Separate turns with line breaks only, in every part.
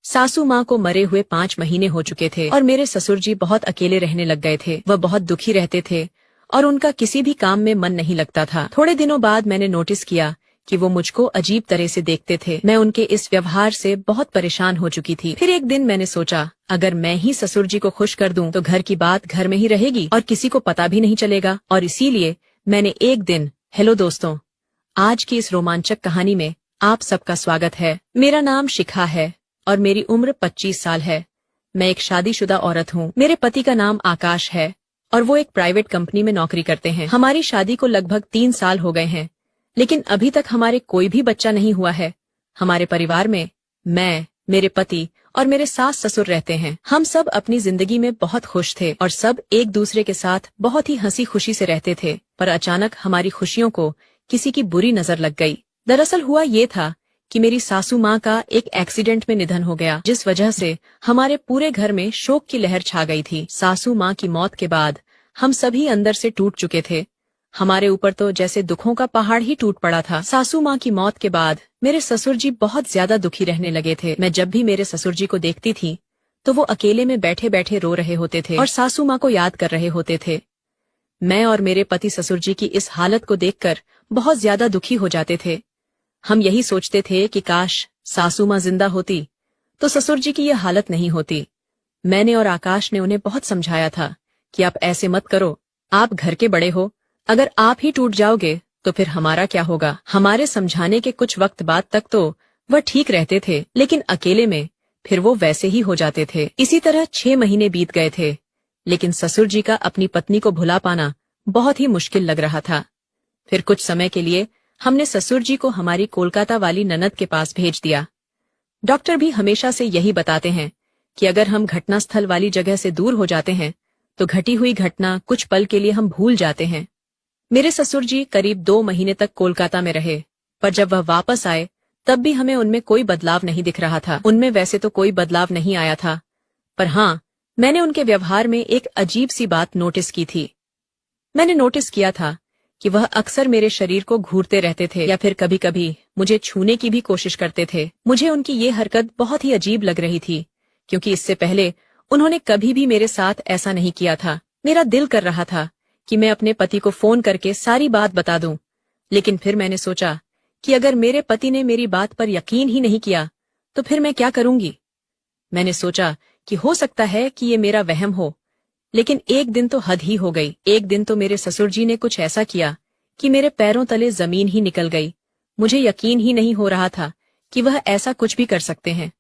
सासू माँ को मरे हुए 5 महीने हो चुके थे और मेरे ससुर जी बहुत अकेले रहने लग गए थे। वह बहुत दुखी रहते थे और उनका किसी भी काम में मन नहीं लगता था। थोड़े दिनों बाद मैंने नोटिस किया कि वो मुझको अजीब तरह से देखते थे। मैं उनके इस व्यवहार से बहुत परेशान हो चुकी थी। फिर एक दिन मैंने सोचा, अगर मैं ही ससुर जी को खुश कर दूं तो घर की बात घर में ही रहेगी और किसी को पता भी नहीं चलेगा। और इसीलिए मैंने एक दिन, हेलो दोस्तों, आज की इस रोमांचक कहानी में आप सबका स्वागत है। मेरा नाम शिखा है और मेरी उम्र 25 साल है। मैं एक शादीशुदा औरत हूँ। मेरे पति का नाम आकाश है और वो एक प्राइवेट कंपनी में नौकरी करते हैं। हमारी शादी को लगभग 3 साल हो गए हैं, लेकिन अभी तक हमारे कोई भी बच्चा नहीं हुआ है। हमारे परिवार में मैं, मेरे पति और मेरे सास ससुर रहते हैं। हम सब अपनी जिंदगी में बहुत खुश थे और सब एक दूसरे के साथ बहुत ही हंसी खुशी से रहते थे। पर अचानक हमारी खुशियों को किसी की बुरी नजर लग गई। दरअसल हुआ ये था कि मेरी सासू माँ का एक एक्सीडेंट में निधन हो गया, जिस वजह से हमारे पूरे घर में शोक की लहर छा गई थी। सासू माँ की मौत के बाद हम सभी अंदर से टूट चुके थे। हमारे ऊपर तो जैसे दुखों का पहाड़ ही टूट पड़ा था। सासू माँ की मौत के बाद मेरे ससुर जी बहुत ज्यादा दुखी रहने लगे थे। मैं जब भी मेरे ससुर जी को देखती थी तो वो अकेले में बैठे बैठे रो रहे होते थे और सासू माँ को याद कर रहे होते थे। मैं और मेरे पति ससुर जी की इस हालत को देखकर बहुत ज्यादा दुखी हो जाते थे। हम यही सोचते थे कि काश सासू माँ जिंदा होती तो ससुर जी की यह हालत नहीं होती। मैंने और आकाश ने उन्हें बहुत समझाया था कि आप ऐसे मत करो, आप घर के बड़े हो, अगर आप ही टूट जाओगे तो फिर हमारा क्या होगा। हमारे समझाने के कुछ वक्त बाद तक तो वह ठीक रहते थे, लेकिन अकेले में फिर वो वैसे ही हो जाते थे। इसी तरह 6 महीने बीत गए थे, लेकिन ससुर जी का अपनी पत्नी को भुला पाना बहुत ही मुश्किल लग रहा था। फिर कुछ समय के लिए हमने ससुर जी को हमारी कोलकाता वाली ननद के पास भेज दिया। डॉक्टर भी हमेशा से यही बताते हैं कि अगर हम घटनास्थल वाली जगह से दूर हो जाते हैं तो घटी हुई घटना कुछ पल के लिए हम भूल जाते हैं। मेरे ससुर जी करीब 2 महीने तक कोलकाता में रहे, पर जब वह वापस आए तब भी हमें उनमें कोई बदलाव नहीं दिख रहा था। उनमें वैसे तो कोई बदलाव नहीं आया था, पर हाँ, मैंने उनके व्यवहार में एक अजीब सी बात नोटिस की थी। मैंने नोटिस किया था कि वह अक्सर मेरे शरीर को घूरते रहते थे या फिर कभी कभी मुझे छूने की भी कोशिश करते थे। मुझे उनकी ये हरकत बहुत ही अजीब लग रही थी, क्योंकि इससे पहले उन्होंने कभी भी मेरे साथ ऐसा नहीं किया था। मेरा दिल कर रहा था कि मैं अपने पति को फोन करके सारी बात बता दूं, लेकिन फिर मैंने सोचा कि अगर मेरे पति ने मेरी बात पर यकीन ही नहीं किया तो फिर मैं क्या करूंगी। मैंने सोचा कि हो सकता है कि ये मेरा वहम हो, लेकिन एक दिन तो हद ही हो गई। एक दिन तो मेरे ससुर जी ने कुछ ऐसा किया कि मेरे पैरों तले जमीन ही निकल गई। मुझे यकीन ही नहीं हो रहा था कि वह ऐसा कुछ भी कर सकते हैं।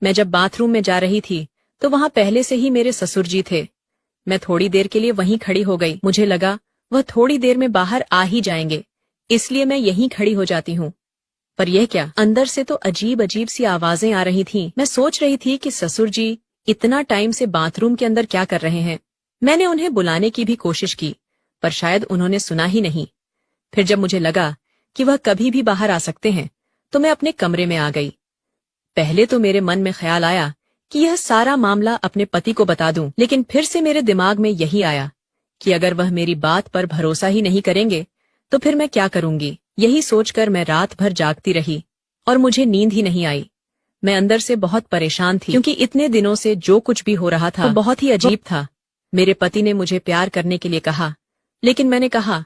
मैं जब बाथरूम में जा रही थी तो वहां पहले से ही मेरे ससुर जी थे। मैं थोड़ी देर के लिए वहीं खड़ी हो गई। मुझे लगा वह थोड़ी देर में बाहर आ ही जाएंगे, इसलिए मैं यहीं खड़ी हो जाती हूँ। पर यह क्या, अंदर से तो अजीब अजीब सी आवाजें आ रही थीं। मैं सोच रही थी कि ससुर जी इतना टाइम से बाथरूम के अंदर क्या कर रहे हैं। मैंने उन्हें बुलाने की भी कोशिश की, पर शायद उन्होंने सुना ही नहीं। फिर जब मुझे लगा कि वह कभी भी बाहर आ सकते हैं तो मैं अपने कमरे में आ गई। पहले तो मेरे मन में ख्याल आया कि यह सारा मामला अपने पति को बता दूं, लेकिन फिर से मेरे दिमाग में यही आया कि अगर वह मेरी बात पर भरोसा ही नहीं करेंगे तो फिर मैं क्या करूंगी। यही सोचकर मैं रात भर जागती रही और मुझे नींद ही नहीं आई। मैं अंदर से बहुत परेशान थी, क्योंकि इतने दिनों से जो कुछ भी हो रहा था वो बहुत ही अजीब था। मेरे पति ने मुझे प्यार करने के लिए कहा, लेकिन मैंने कहा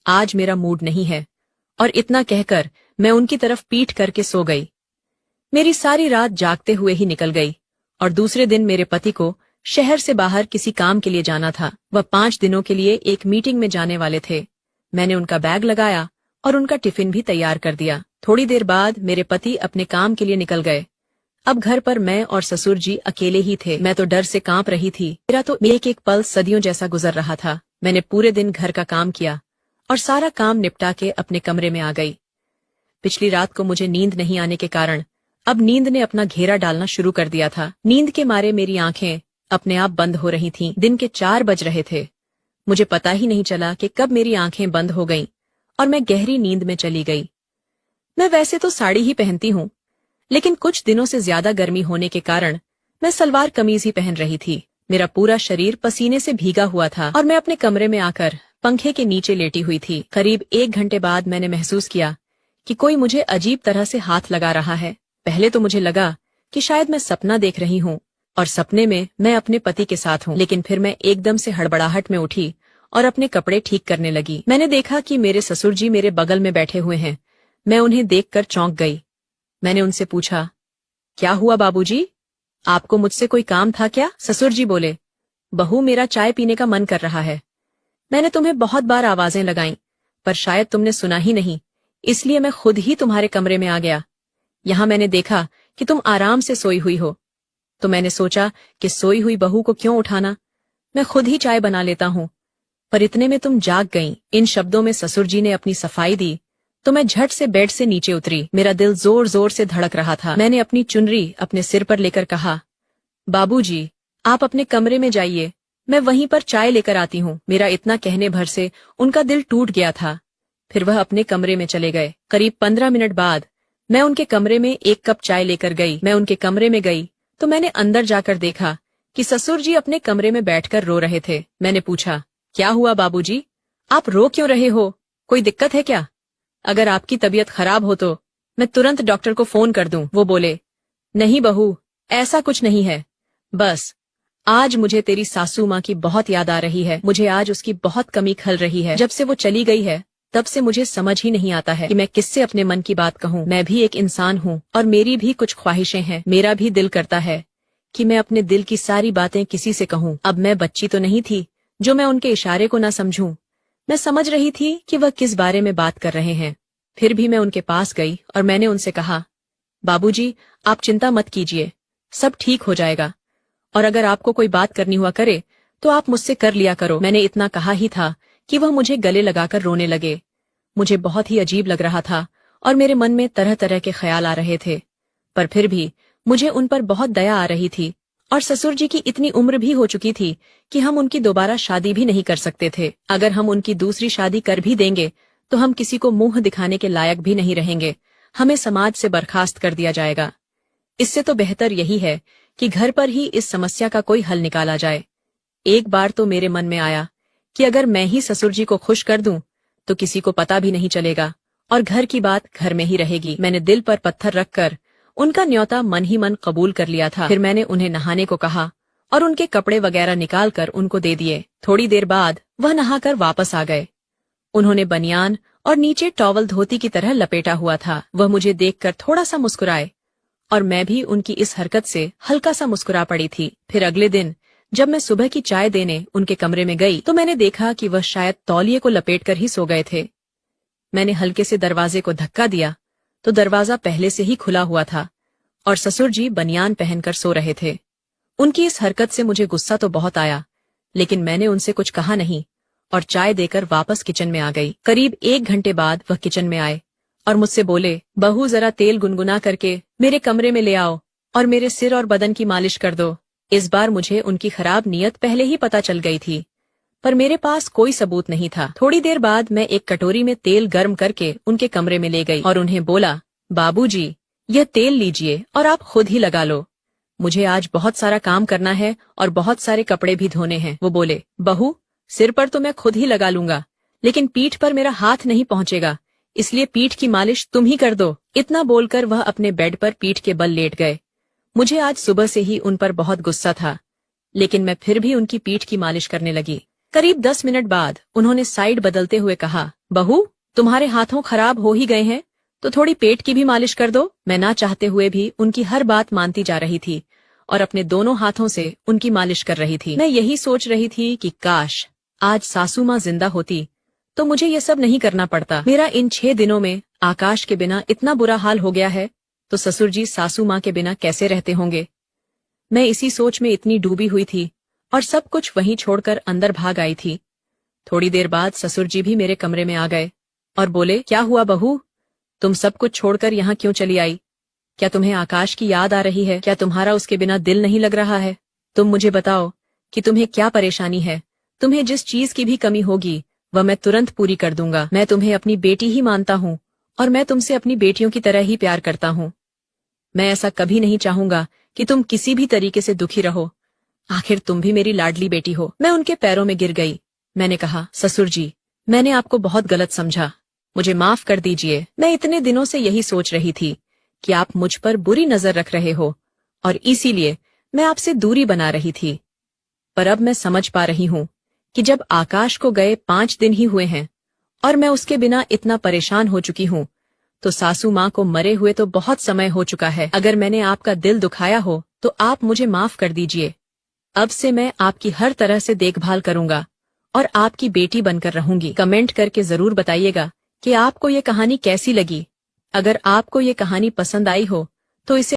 आज मेरा मूड नहीं है, और इतना कहकर मैं उनकी तरफ पीठ करके सो गई। मेरी सारी रात जागते हुए ही निकल गई और दूसरे दिन मेरे पति को शहर से बाहर किसी काम के लिए जाना था। वह 5 दिनों के लिए एक मीटिंग में जाने वाले थे। मैंने उनका बैग लगाया और उनका टिफिन भी तैयार कर दिया। थोड़ी देर बाद मेरे पति अपने काम के लिए निकल गए। अब घर पर मैं और ससुर जी अकेले ही थे। मैं तो डर से कांप रही थी। मेरा तो एक एक पल सदियों जैसा गुजर रहा था। मैंने पूरे दिन घर का काम किया और सारा काम निपटा के अपने कमरे में आ गई। पिछली रात को मुझे नींद नहीं आने के कारण अब नींद ने अपना घेरा डालना शुरू कर दिया था। नींद के मारे मेरी आंखें अपने आप बंद हो रही थीं। दिन के 4 बज रहे थे। मुझे पता ही नहीं चला कि कब मेरी आंखें बंद हो गईं और मैं गहरी नींद में चली गई। मैं वैसे तो साड़ी ही पहनती हूँ, लेकिन कुछ दिनों से ज्यादा गर्मी होने के कारण मैं सलवार कमीज ही पहन रही थी। मेरा पूरा शरीर पसीने से भीगा हुआ था और मैं अपने कमरे में आकर पंखे के नीचे लेटी हुई थी। करीब 1 घंटे बाद मैंने महसूस किया कि कोई मुझे अजीब तरह से हाथ लगा रहा है। पहले तो मुझे लगा कि शायद मैं सपना देख रही हूँ और सपने में मैं अपने पति के साथ हूँ। लेकिन फिर मैं एकदम से हड़बड़ाहट में उठी और अपने कपड़े ठीक करने लगी। मैंने देखा कि मेरे ससुर जी मेरे बगल में बैठे हुए हैं। मैं उन्हें देखकर चौंक गई। मैंने उनसे पूछा, क्या हुआ बाबूजी? आपको मुझसे कोई काम था क्या? ससुर जी बोले, बहू मेरा चाय पीने का मन कर रहा है। मैंने तुम्हें बहुत बार आवाजें लगाईं, पर शायद तुमने सुना ही नहीं, इसलिए मैं खुद ही तुम्हारे कमरे में आ गया। यहाँ मैंने देखा कि तुम आराम से सोई हुई हो, तो मैंने सोचा कि सोई हुई बहू को क्यों उठाना, मैं खुद ही चाय बना लेता हूँ। पर इतने में तुम जाग गईं। इन शब्दों में ससुर जी ने अपनी सफाई दी तो मैं झट से बेड से नीचे उतरी। मेरा दिल जोर जोर से धड़क रहा था। मैंने अपनी चुनरी अपने सिर पर लेकर कहा, बाबूजी, आप अपने कमरे में जाइए, मैं वहीं पर चाय लेकर आती हूँ। मेरा इतना कहने भर से उनका दिल टूट गया था। फिर वह अपने कमरे में चले गए। करीब 15 मिनट बाद मैं उनके कमरे में 1 कप चाय लेकर गई। मैं उनके कमरे में गई तो मैंने अंदर जाकर देखा कि ससुर जी अपने कमरे में बैठकर रो रहे थे। मैंने पूछा, क्या हुआ बाबूजी? आप रो क्यों रहे हो? कोई दिक्कत है क्या? अगर आपकी तबीयत खराब हो तो मैं तुरंत डॉक्टर को फोन कर दूं। वो बोले, नहीं बहू, ऐसा कुछ नहीं है। बस आज मुझे तेरी सासू माँ की बहुत याद आ रही है। मुझे आज उसकी बहुत कमी खल रही है। जब से वो चली गई है तब से मुझे समझ ही नहीं आता है कि मैं किससे अपने मन की बात कहूँ। मैं भी एक इंसान हूँ और मेरी भी कुछ ख्वाहिशें हैं। मेरा भी दिल करता है कि मैं अपने दिल की सारी बातें किसी से कहूँ। अब मैं बच्ची तो नहीं थी जो मैं उनके इशारे को ना समझूं। मैं समझ रही थी कि वह किस बारे में बात कर रहे हैं। फिर भी मैं उनके पास गई और मैंने उनसे कहा, बाबूजी, आप चिंता मत कीजिए, सब ठीक हो जाएगा। और अगर आपको कोई बात करनी हुआ करे तो आप मुझसे कर लिया करो। मैंने इतना कहा ही था कि वह मुझे गले लगाकर रोने लगे। मुझे बहुत ही अजीब लग रहा था और मेरे मन में तरह तरह के ख्याल आ रहे थे, पर फिर भी मुझे उन पर बहुत दया आ रही थी। और ससुर जी की इतनी उम्र भी हो चुकी थी कि हम उनकी दोबारा शादी भी नहीं कर सकते थे। अगर हम उनकी दूसरी शादी कर भी देंगे तो हम किसी को मुंह दिखाने के लायक भी नहीं रहेंगे। हमें समाज से बर्खास्त कर दिया जाएगा। इससे तो बेहतर यही है कि घर पर ही इस समस्या का कोई हल निकाला जाए। एक बार तो मेरे मन में आया कि अगर मैं ही ससुर जी को खुश कर दूं तो किसी को पता भी नहीं चलेगा और घर की बात घर में ही रहेगी। मैंने दिल पर पत्थर रखकर उनका न्योता मन ही मन कबूल कर लिया था। फिर मैंने उन्हें नहाने को कहा और उनके कपड़े वगैरह निकाल कर उनको दे दिए। थोड़ी देर बाद वह नहाकर वापस आ गए। उन्होंने बनियान और नीचे टॉवल धोती की तरह लपेटा हुआ था। वह मुझे देखकर थोड़ा सा मुस्कुराए और मैं भी उनकी इस हरकत से हल्का सा मुस्कुरा पड़ी थी। फिर अगले दिन जब मैं सुबह की चाय देने उनके कमरे में गई तो मैंने देखा कि वह शायद तौलिए को लपेटकर ही सो गए थे। मैंने हल्के से दरवाजे को धक्का दिया तो दरवाजा पहले से ही खुला हुआ था और ससुर जी बनियान पहनकर सो रहे थे। उनकी इस हरकत से मुझे गुस्सा तो बहुत आया, लेकिन मैंने उनसे कुछ कहा नहीं और चाय देकर वापस किचन में आ गई। करीब 1 घंटे बाद वह किचन में आए और मुझसे बोले, बहू जरा तेल गुनगुना करके मेरे कमरे में ले आओ और मेरे सिर और बदन की मालिश कर दो। इस बार मुझे उनकी खराब नीयत पहले ही पता चल गई थी, पर मेरे पास कोई सबूत नहीं था। थोड़ी देर बाद मैं एक कटोरी में तेल गर्म करके उनके कमरे में ले गई और उन्हें बोला, बाबूजी, यह तेल लीजिए और आप खुद ही लगा लो। मुझे आज बहुत सारा काम करना है और बहुत सारे कपड़े भी धोने हैं। वो बोले, बहू, सिर पर तो मैं खुद ही लगा लूंगा, लेकिन पीठ पर मेरा हाथ नहीं पहुंचेगा, इसलिए पीठ की मालिश तुम ही कर दो। इतना बोलकर वह अपने बेड पर पीठ के बल लेट गए। मुझे आज सुबह से ही उन पर बहुत गुस्सा था, लेकिन मैं फिर भी उनकी पीठ की मालिश करने लगी। करीब 10 मिनट बाद उन्होंने साइड बदलते हुए कहा, बहू, तुम्हारे हाथों खराब हो ही गए हैं तो थोड़ी पेट की भी मालिश कर दो। मैं ना चाहते हुए भी उनकी हर बात मानती जा रही थी और अपने दोनों हाथों से उनकी मालिश कर रही थी। मैं यही सोच रही थी कि काश आज सासू माँ जिंदा होती तो मुझे ये सब नहीं करना पड़ता। मेरा इन 6 दिनों में आकाश के बिना इतना बुरा हाल हो गया है तो ससुर जी सासू माँ के बिना कैसे रहते होंगे। मैं इसी सोच में इतनी डूबी हुई थी और सब कुछ वहीं छोड़कर अंदर भाग आई थी। थोड़ी देर बाद ससुर जी भी मेरे कमरे में आ गए और बोले, क्या हुआ बहू, तुम सब कुछ छोड़कर यहाँ क्यों चली आई? क्या तुम्हें आकाश की याद आ रही है? क्या तुम्हारा उसके बिना दिल नहीं लग रहा है? तुम मुझे बताओ कि तुम्हें क्या परेशानी है। तुम्हें जिस चीज की भी कमी होगी वह मैं तुरंत पूरी कर दूंगा। मैं तुम्हें अपनी बेटी ही मानता हूँ और मैं तुमसे अपनी बेटियों की तरह ही प्यार करता हूँ। मैं ऐसा कभी नहीं चाहूंगा कि तुम किसी भी तरीके से दुखी रहो। आखिर तुम भी मेरी लाडली बेटी हो। मैं उनके पैरों में गिर गई। मैंने कहा, ससुर जी, मैंने आपको बहुत गलत समझा, मुझे माफ कर दीजिए। मैं इतने दिनों से यही सोच रही थी कि आप मुझ पर बुरी नजर रख रहे हो और इसीलिए मैं आपसे दूरी बना रही थी। पर अब मैं समझ पा रही हूँ कि जब आकाश को गए 5 दिन ही हुए हैं और मैं उसके बिना इतना परेशान हो चुकी हूँ, तो सासू माँ को मरे हुए तो बहुत समय हो चुका है। अगर मैंने आपका दिल दुखाया हो तो आप मुझे माफ कर दीजिए। अब से मैं आपकी हर तरह से देखभाल करूंगा और आपकी बेटी बनकर रहूंगी। कमेंट करके जरूर बताइएगा कि आपको ये कहानी कैसी लगी। अगर आपको ये कहानी पसंद आई हो तो इसे